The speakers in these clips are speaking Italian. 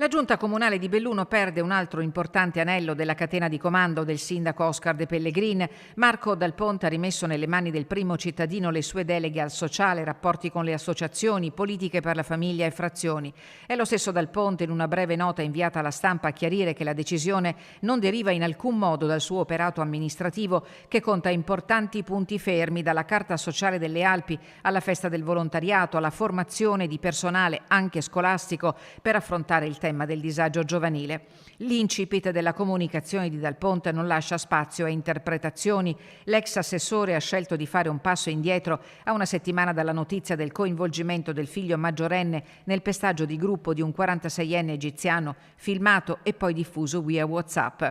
La giunta comunale di Belluno perde un altro importante anello della catena di comando del sindaco Oscar De Pellegrin. Marco Dal Ponte ha rimesso nelle mani del primo cittadino le sue deleghe al sociale, rapporti con le associazioni, politiche per la famiglia e frazioni. È lo stesso Dal Ponte, in una breve nota inviata alla stampa, a chiarire che la decisione non deriva in alcun modo dal suo operato amministrativo, che conta importanti punti fermi, dalla Carta Sociale delle Alpi alla festa del volontariato, alla formazione di personale anche scolastico per affrontare il tema del disagio giovanile. L'incipit della comunicazione di Dal Ponte non lascia spazio a interpretazioni. L'ex assessore ha scelto di fare un passo indietro a una settimana dalla notizia del coinvolgimento del figlio maggiorenne nel pestaggio di gruppo di un 46enne egiziano, filmato e poi diffuso via WhatsApp.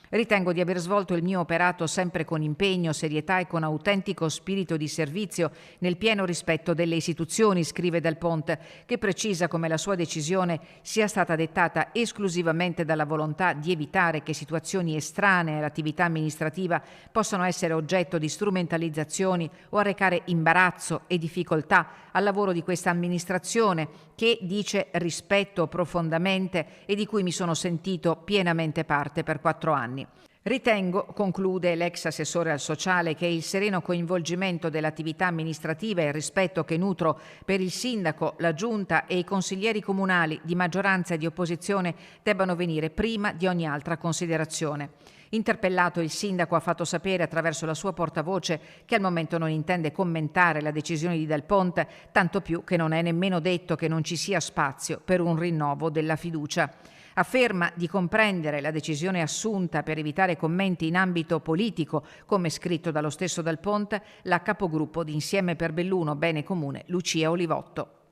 Ritengo di aver svolto il mio operato sempre con impegno, serietà e con autentico spirito di servizio, nel pieno rispetto delle istituzioni, scrive Dal Ponte, che precisa come la sua decisione sia stata dettata esclusivamente dalla volontà di evitare che situazioni estranee all'attività amministrativa possano essere oggetto di strumentalizzazioni o arrecare imbarazzo e difficoltà al lavoro di questa amministrazione che, dice, rispetto profondamente e di cui mi sono sentito pienamente parte per 4 anni. Ritengo, conclude l'ex assessore al sociale, che il sereno coinvolgimento dell'attività amministrativa e il rispetto che nutro per il sindaco, la giunta e i consiglieri comunali di maggioranza e di opposizione debbano venire prima di ogni altra considerazione. Interpellato, il sindaco ha fatto sapere attraverso la sua portavoce che al momento non intende commentare la decisione di Dal Ponte, tanto più che non è nemmeno detto che non ci sia spazio per un rinnovo della fiducia. Afferma di comprendere la decisione assunta per evitare commenti in ambito politico, come scritto dallo stesso Dal Ponte, la capogruppo di Insieme per Belluno Bene Comune Lucia Olivotto.